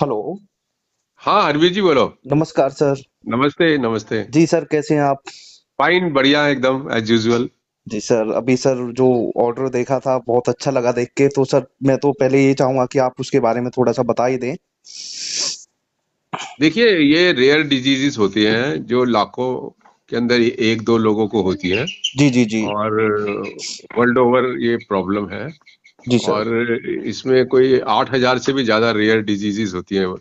Hello. हाँ, हरवीर जी बोलो। नमस्कार सर। नमस्ते, नमस्ते। जी सर, कैसे हैं आप? फाइन, बढ़िया एकदम एज यूजुअल। जी सर, अभी सर जो ऑर्डर देखा था बहुत अच्छा लगा देख के, तो सर मैं तो पहले ये चाहूंगा कि आप उसके बारे में थोड़ा सा बता ही दें। देखिए, ये रेयर डिजीजेस होती हैं जो लाखों के अंदर एक दो लोगों को होती हैं। जी जी जी। और वर्ल्ड ओवर ये प्रॉब्लम है। जी सर। और इसमें कोई 8,000 से भी ज्यादा रेयर डिजीजेस होती हैं।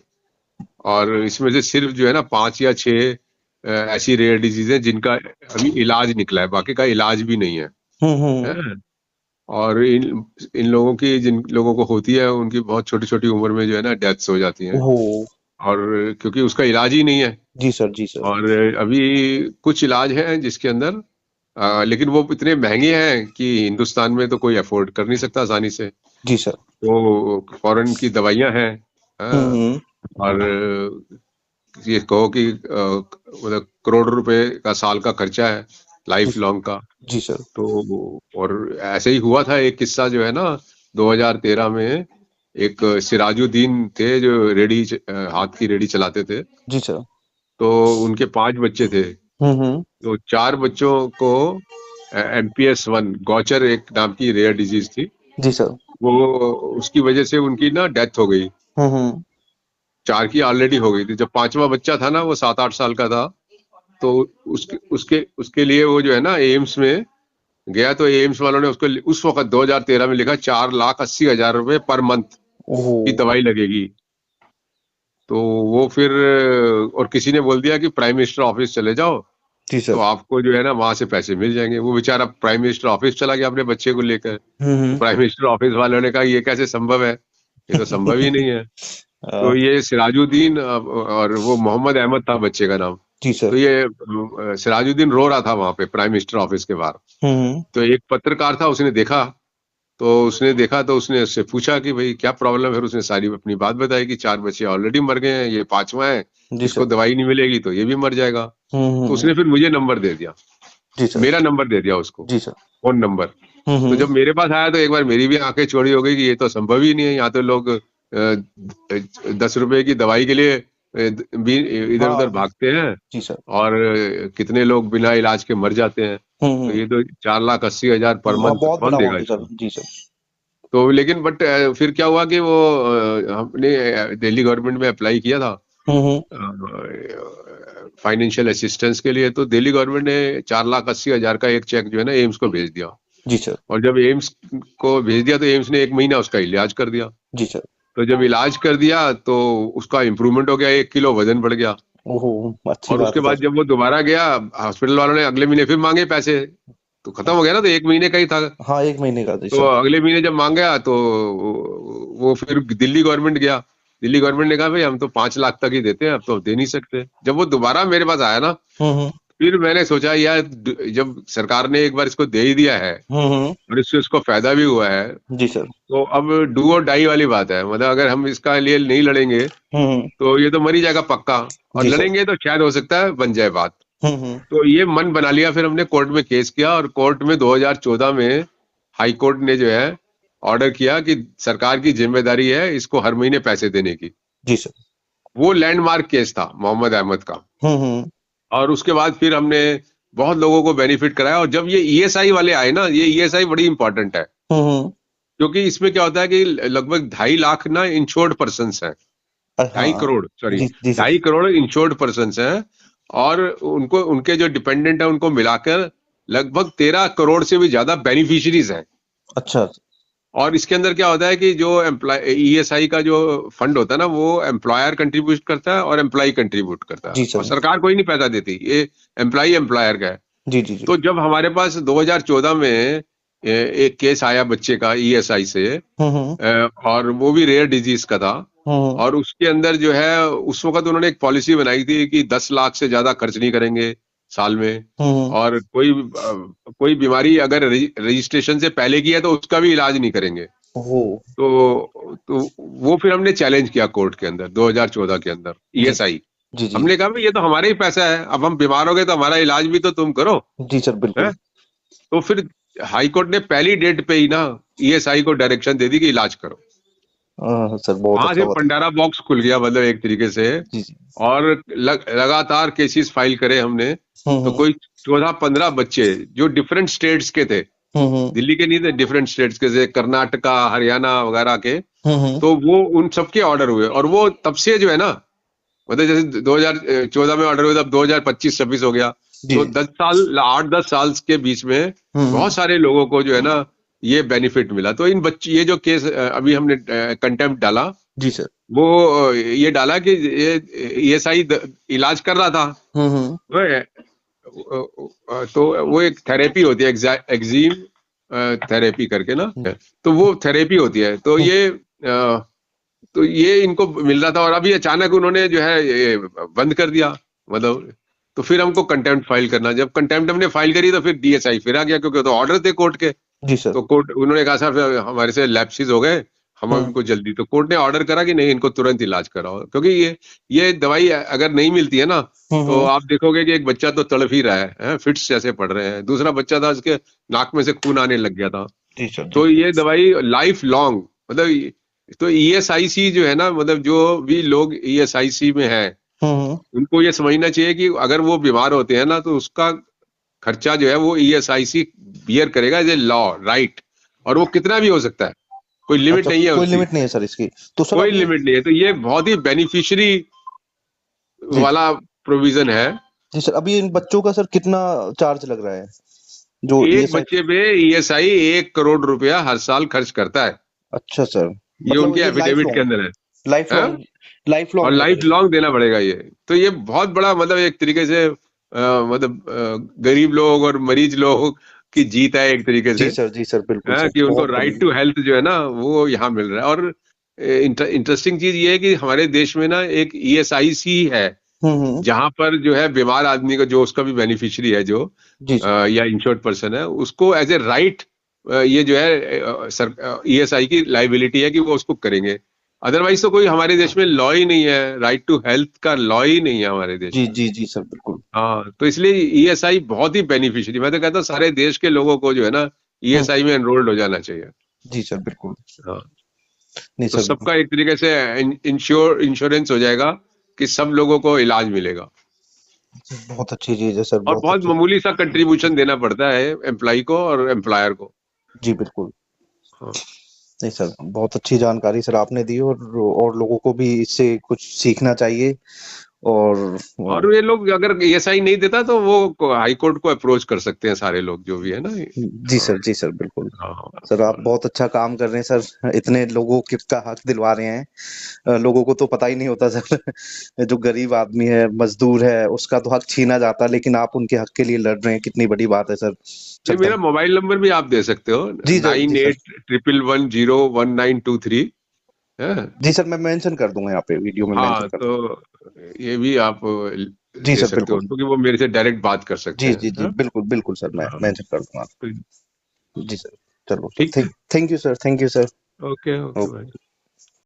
और इसमें से सिर्फ जो है ना 5 या 6 ऐसी रेयर डिजीज हैं जिनका अभी इलाज निकला है, बाकी का इलाज भी नहीं है। हम्म। हैं? और इन इन लोगों की, जिन लोगों को होती है, उनकी बहुत छोटी छोटी उम्र में जो है ना डेथ्स हो जाती हैं। ओहो। और क्योंकि उसका इलाज ही नहीं है। जी सर, जी सर। और अभी कुछ इलाज हैं जिसके अंदर लेकिन वो इतने महंगे हैं कि हिंदुस्तान में तो कोई अफोर्ड कर नहीं सकता आसानी से। जी सर। तो फॉरेन की दवाइयां हैं। हाँ, हम्म। और ये कहो कि मतलब करोड़ रुपए का साल का खर्चा है, जी। लाइफ लॉन्ग का। जी सर। तो और ऐसे ही हुआ था, एक किस्सा जो है ना 2013 में। एक सिराजुद्दीन थे जो हाथ की रेडी चलाते थे। जी सर। तो उनके 5 बच्चे थे। हम्म। तो 4 बच्चों को MPS 1 गौचर एक नाम की रेयर डिजीज थी। जी सर। वो उसकी वजह से उनकी ना डेथ हो गई। हम्म। 4 की ऑलरेडी हो गई थी। जब 5वां बच्चा था ना, वो 7-8 साल का था। तो उसके उसके उसके लिए वो जो है ना एम्स में गया। तो एम्स वालों ने उसको उस वक्त 2013 में लिखा 4,80,000 रुपए पर मंथ ओहो। की दवाई लगेगी। तो वो फिर और किसी ने बोल दिया कि प्राइम मिनिस्टर ऑफिस चले जाओ, जी तो सर। आपको जो है ना वहां से पैसे मिल जाएंगे। वो बेचारा प्राइम मिनिस्टर ऑफिस चला गया अपने बच्चे को लेकर। तो हम्म। प्राइम मिनिस्टर ऑफिस वालों ने कहा ये कैसे संभव है, ये तो संभव ही नहीं है। तो ये सिराजुद्दीन और वो मोहम्मद अहमद था बच्चे का नाम। जी तो सर। ये सिराजुद्दीन रो रहा था वहां पे प्राइम मिनिस्टर ऑफिस के बाहर। हम्म। तो एक पत्रकार था, उसने देखा। तो उसने उससे पूछा कि भाई क्या प्रॉब्लम है। फिर उसने सारी अपनी बात बताई कि 4 बच्चे ऑलरेडी मर गए हैं, ये 5वां है। जी इसको सर। दवाई नहीं मिलेगी तो ये भी मर जाएगा। तो हम्म। उसने फिर मुझे नंबर दे दिया, जी सर। मेरा नंबर दे दिया उसको, जी सर। Phone number. तो हम्म। जब मेरे पास आया तो एक बार मेरी भी आंखें चौड़ी हो गई कि ये तो संभव ही नहीं है। यहाँ तो लोग 10 रुपए की दवाई के लिए भी इधर हाँ। उधर भागते हैं। जी सर। और कितने लोग बिना इलाज के मर जाते हैं। तो हम्म। ये तो 4,80,000 पर मंथ बहुत बड़ा कौन देगा अमाउंट है सर। इसको। जी सर। तो लेकिन बट फिर क्या हुआ कि वो हमने दिल्ली गवर्नमेंट में अप्लाई किया था हम्म। फाइनेंशियल असिस्टेंस के लिए। तो दिल्ली गवर्नमेंट ने 4,80,000 का एक चेक जो है ना एम्स को भेज दिया। जी सर। और जब एम्स को भेज दिया तो एम्स ने 1 महीना उसका इलाज कर दिया। जी सर। तो जब इलाज कर दिया तो उसका इम्प्रूवमेंट हो गया, 1 किलो वजन बढ़ गया। ओहो। अच्छी और बात उसके है बाद सर। जब वो दोबारा गया, हॉस्पिटल वालों ने अगले महीने फिर मांगे पैसे। तो खत्म हो गया ना, तो 1 महीने का ही था। हाँ, 1 महीने का जी तो सर। अगले महीने जब मांगा तो वो फिर दिल्ली गवर्नमेंट गया। दिल्ली गवर्नमेंट ने कहा भाई हम तो 5 लाख तक ही देते हैं, अब तो दे नहीं सकते। जब वो दोबारा मेरे पास आया ना, हम्म। फिर मैंने सोचा यार जब सरकार ने एक बार इसको दे ही दिया है हम्म। और इससे उसको फायदा भी हुआ है, जी सर। तो अब डू और डाई वाली बात है। मतलब अगर हम इसका लिए नहीं लड़ेंगे हम्म। तो ये तो मर ही जाएगा पक्का। और जी सर। लड़ेंगे तो शायद हो सकता है बन जाए बात। हम्म। तो ये मन बना लिया, फिर हमने कोर्ट में केस किया। और कोर्ट में 2014 में हाई कोर्ट ने जो है ऑर्डर किया कि सरकार की जिम्मेदारी है इसको हर महीने पैसे देने की। जी सर। वो लैंडमार्क केस था मोहम्मद अहमद का। हम्म। और उसके बाद फिर हमने बहुत लोगों को बेनिफिट कराया। और जब ये ईएसआई वाले आए ना, ये ईएसआई बड़ी इंपॉर्टेंट है। हम्म। क्योंकि इसमें क्या होता है कि लगभग 2.5 लाख ना इंश्योर्ड पर्सन हैं। ढाई हाँ। करोड़ सॉरी जी जी सर। 2.5 करोड़ इंश्योर्ड पर्सन हैं। और उनको, उनके जो डिपेंडेंट है उनको मिलाकर लगभग 13 करोड़ से भी ज्यादा बेनिफिशियरीज हैं। अच्छा। और इसके अंदर क्या होता है कि जो एम्प्लॉय ईएसआई का जो फंड होता है ना, वो एम्प्लॉयर कंट्रीब्यूट करता है और एम्प्लॉय कंट्रीब्यूट करता है। जी और सर। सरकार कोई नहीं पैसा देती, ये एम्प्लॉय एम्प्लॉयर का है। जी जी जी। तो जब हमारे पास 2014 में एक केस आया बच्चे का ईएसआई से, हम्म। और वो भी रेयर डिजीज का था। हम्म। और उसके अंदर जो है उस वक्त उन्होंने एक पॉलिसी बनाई थी कि 10 लाख से ज्यादा खर्च नहीं करेंगे साल में। हम्म। और कोई बीमारी अगर रजिस्ट्रेशन से पहले की है तो उसका भी इलाज नहीं करेंगे। ओहो। तो वो फिर हमने चैलेंज किया कोर्ट के अंदर 2014 के अंदर जी ईएसआई। जी जी। हमने कहा भाई ये तो हमारा ही पैसा है, अब हम बीमार हो गए तो हमारा इलाज भी तो तुम करो। जी सर, है? बिल्कुल। तो फिर हाई कोर्ट ने पहली डेट पे ही ना ईएसआई को डायरेक्शन दे दी कि इलाज करो। सर बहुत वहां अच्छा से हुआ था। पंडारा बॉक्स खुल गया मतलब एक तरीके से। जी जी। और लगातार केसेस फाइल करे हमने। तो हम्म। कोई 14-15 बच्चे जो डिफरेंट स्टेट्स के थे, हम्म। दिल्ली के नहीं थे, डिफरेंट स्टेट्स के, जैसे कर्नाटका, हरियाणा वगैरह के। हम्म। तो वो उन सबके ऑर्डर हुए, और वो तब से जो है ना, मतलब जैसे 2014 में ऑर्डर हुए, तब 2025-26 हो गया। जी। तो 10 साल, 8-10 साल के बीच में हम्म। बहुत सारे लोगों को जो है ना ये बेनिफिट मिला। तो इन बच्चे, ये जो केस अभी हमने कंटेम्प्ट डाला, जी सर। वो ये डाला कि ये ईएसआई इलाज कर रहा था। हम्म। वो तो वो एक थेरेपी होती है, एक्जीम थेरेपी करके ना। तो वो थेरेपी होती है। तो ये इनको मिल रहा था, और अभी अचानक उन्होंने जो है ये बंद कर दिया, मतलब। तो फिर हमको कंटेम्प्ट फाइल करना, जब कंटेम्प्ट हमने फाइल करी तो फिर डीएसआई फिर आ गया, क्योंकि तो ऑर्डर थे कोर्ट के। जी सर। तो कोर्ट, उन्होंने कहा सर हमारे से लैप्सेस हो गए, हम हम्म। इनको जल्दी, तो कोर्ट ने ऑर्डर करा कि नहीं, इनको तुरंत इलाज कराओ, क्योंकि ये दवाई अगर नहीं मिलती है ना, तो हम्म। आप देखोगे कि एक बच्चा तो तड़प ही रहा है, फिट्स जैसे पड़ रहे हैं, दूसरा बच्चा था उसके नाक में से खून आने लग गया था। जी सर। जी तो सर। ये दवाई लाइफ लॉन्ग, मतलब। तो ईएसआईसी जो है ना, मतलब जो भी लोग ईएसआईसी में हैं, हम्म। उनको ये समझना चाहिए कि अगर वो बीमार होते हैं ना, तो उसका खर्चा जो है वो ईएसआईसी बियर करेगा एज ए लॉ, राइट। और वो कितना भी हो सकता है, कोई लिमिट अच्छा, नहीं है कोई उसकी। लिमिट नहीं है सर इसकी? तो सर कोई अभी। लिमिट नहीं है, तो ये बहुत ही बेनिफिशियरी जी वाला प्रोविजन है। जी सर, अभी इन बच्चों का सर कितना चार्ज लग रहा है, जो एक ईएसआई? बच्चे पे ईएसआई 1 करोड़ रुपया हर साल खर्च करता है। अच्छा सर। ये मतलब उनके ये लाइफ एफिडेविट के लॉन्ग, अंदर है। लाइफ हाँ? लॉन्ग, लाइफ और लॉन्ग है लाइफ सर? लॉन्ग देना पड़ेगा ये। तो ये बहुत बड़ा, मतलब एक तरीके से मतलब गरीब लोग और मरीज लोग की जीत है एक तरीके जी से। सर। जी सर, बिल्कुल सर, कि उनको बहुत राइट बढ़िया। टू हेल्थ जो है ना वो यहाँ मिल रहा है। और इंटरेस्टिंग चीज ये है कि हमारे देश में ना एक ईएसआईसी है, हम्म। जहां पर जो है बीमार आदमी का, जो उसका भी बेनिफिशियरी है, जो जी सर। या इंश्योर्ड पर्सन है, उसको एज ए राइट ये जो है सर ईएसआई की लाइबिलिटी है कि वो उसको करेंगे। अदरवाइज तो कोई हमारे देश में लॉ ही नहीं है, राइट टू हेल्थ का लॉ ही नहीं है हमारे देश जी में। जी जी सर, बिल्कुल। हाँ, तो इसलिए ईएसआई बहुत ही बेनिफिशियरी, मैं तो कहता हूँ सारे देश के लोगों को जो है ना हम्म। ईएसआई में एनरोल्ड हो जाना चाहिए। जी सर, बिल्कुल। हाँ, नहीं तो सर। सबका एक तरीके से इंश्योरेंस हो जाएगा कि सब लोगों को इलाज मिलेगा। बहुत अच्छी चीज है सर, और बहुत बहुत अच्छी। मामूली सा कंट्रीब्यूशन देना पड़ता है एम्प्लॉय को और एम्प्लॉयर को। जी बिल्कुल। हाँ। नहीं सर, बहुत अच्छी जानकारी सर आपने दी, और लोगों को भी इससे कुछ सीखना चाहिए। और और ये लोग अगर ईएसआई नहीं देता तो वो हाई कोर्ट को अप्रोच कर सकते हैं, सारे लोग जो भी है ना। जी हाँ। सर। जी सर, बिल्कुल। हाँ। सर आप बहुत अच्छा काम कर रहे हैं सर, इतने लोगों के का हक दिलवा रहे हैं। लोगों को तो पता ही नहीं होता सर। जो गरीब आदमी है, मजदूर है, उसका तो हक छीना जाता है, लेकिन आप उनके हक के लिए लड़ रहे हैं, कितनी बड़ी बात है सर। ये सर मेरा थैंक। मोबाइल नंबर भी आप दे सकते हो, जी सर। नाइन जी sir. Eight triple one zero 1923 है। जी सर, मैं मेंशन कर दूंगा यहाँ पे, वीडियो में मेंशन हाँ, कर दूंगा। तो ये भी आप जी दे सर, सकते हो बिल्कुल। उनको कि वो मेरे से डायरेक्ट बात कर सकते जी हैं। जी जी, हाँ? बिल्कुल बिल्कुल सर, मैं हाँ, मेंशन कर दूंगा। तो जी सर। चलो सर, ठीक है। Thank you sir, thank you sir. Okay, okay okay. भाई।